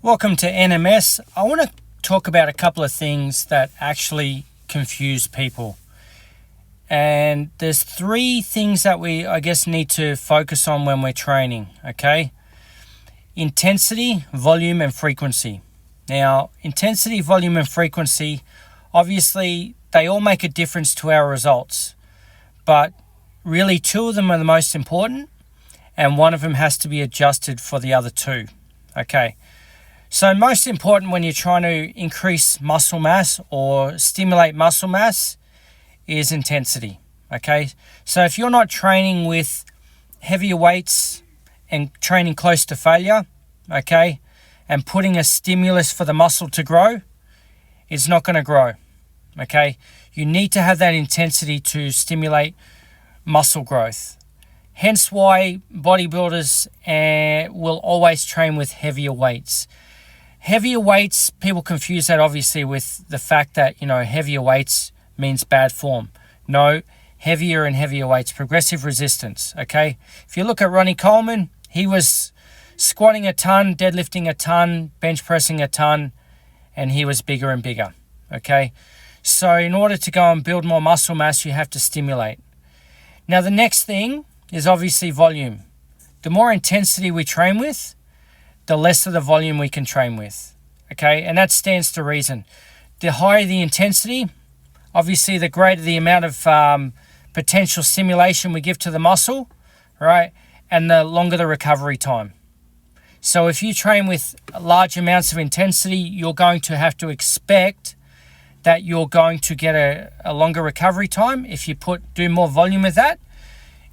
Welcome to NMS. I want to talk about a couple of things that actually confuse people. And there's three things that we, need to focus on when we're training, okay? Intensity, volume, and frequency. Now, intensity, volume, and frequency, obviously, they all make a difference to our results. But really, two of them are the most important, and one of them has to be adjusted for the other two, okay? So most important when you're trying to increase muscle mass or stimulate muscle mass is intensity, okay? So if you're not training with heavier weights and training close to failure, okay, and putting a stimulus for the muscle to grow, it's not going to grow, okay? You need to have that intensity to stimulate muscle growth. Hence why bodybuilders will always train with heavier weights. Heavier weights, people confuse that obviously with the fact that, heavier weights means bad form. No, heavier and heavier weights, progressive resistance, okay? If you look at Ronnie Coleman, he was squatting a ton, deadlifting a ton, bench pressing a ton, and he was bigger and bigger, okay? So in order to go and build more muscle mass, you have to stimulate. Now the next thing is obviously volume. The more intensity we train with, the less of the volume we can train with, okay? And that stands to reason. The higher the intensity, obviously the greater the amount of potential stimulation we give to the muscle, right? And the longer the recovery time. So if you train with large amounts of intensity, you're going to have to expect that you're going to get a longer recovery time. If you do more volume with that,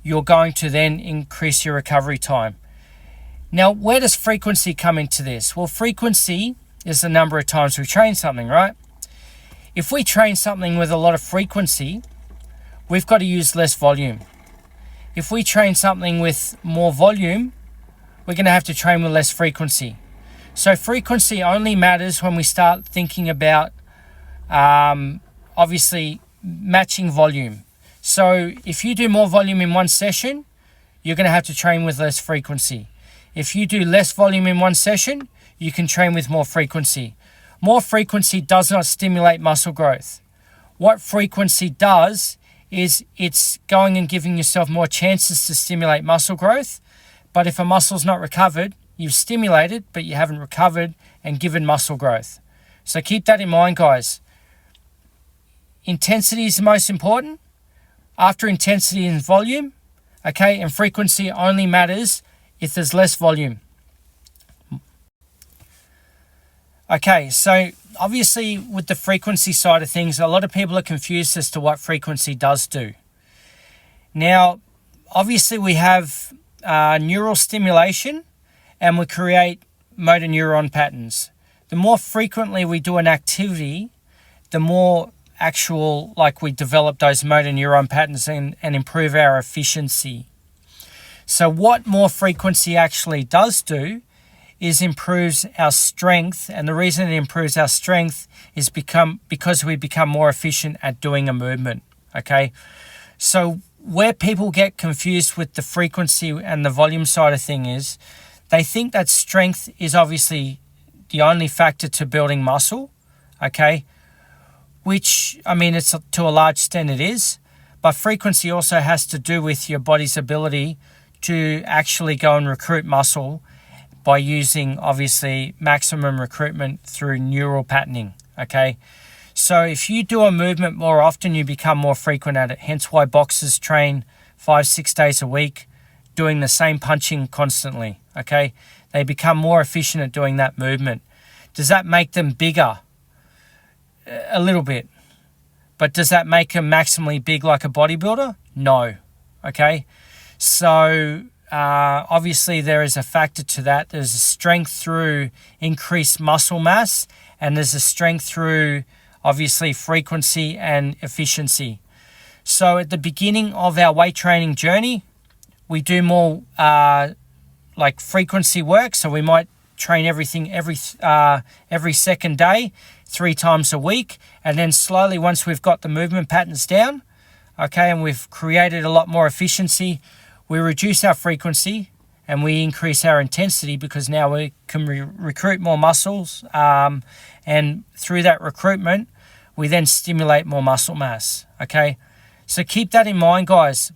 you're going to then increase your recovery time. Now, where does frequency come into this? Well, frequency is the number of times we train something, right? If we train something with a lot of frequency, we've got to use less volume. If we train something with more volume, we're going to have to train with less frequency. So frequency only matters when we start thinking about, obviously, matching volume. So if you do more volume in one session, you're going to have to train with less frequency. If you do less volume in one session, you can train with more frequency. More frequency does not stimulate muscle growth. What frequency does is it's going and giving yourself more chances to stimulate muscle growth. But if a muscle's not recovered, you've stimulated, but you haven't recovered and given muscle growth. So keep that in mind, guys. Intensity is the most important. After intensity and volume, okay, and frequency only matters if there's less volume. Okay, so obviously with the frequency side of things, a lot of people are confused as to what frequency does do. Now, obviously we have neural stimulation and we create motor neuron patterns. The more frequently we do an activity, the more we develop those motor neuron patterns and improve our efficiency. So what more frequency actually does do is improves our strength. And the reason it improves our strength is because we become more efficient at doing a movement, okay? So where people get confused with the frequency and the volume side of thing is they think that strength is obviously the only factor to building muscle, okay? Which, it's to a large extent it is, but frequency also has to do with your body's ability to actually go and recruit muscle by using, obviously, maximum recruitment through neural patterning, okay? So if you do a movement more often, you become more frequent at it. Hence why boxers train 5-6 days a week doing the same punching constantly, okay? They become more efficient at doing that movement. Does that make them bigger? A little bit. But does that make them maximally big like a bodybuilder? No, okay? So obviously there is a factor to that. There's a strength through increased muscle mass, and there's a strength through obviously frequency and efficiency. So at the beginning of our weight training journey, we do more frequency work. So we might train everything every second day, 3 times a week, and then slowly, once we've got the movement patterns down, okay, and we've created a lot more efficiency, we reduce our frequency and we increase our intensity because now we can recruit more muscles, and through that recruitment we then stimulate more muscle mass. Okay, so keep that in mind, guys.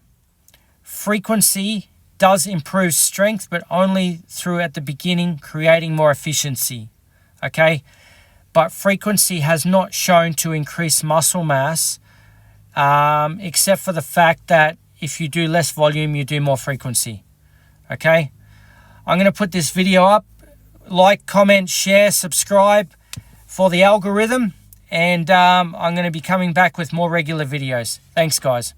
Frequency does improve strength, but only through, at the beginning, creating more efficiency. Okay, but frequency has not shown to increase muscle mass, except for the fact that if you do less volume, you do more frequency. Okay, I'm going to put this video up. Like, comment, share, subscribe for the algorithm, and I'm going to be coming back with more regular videos. Thanks, guys.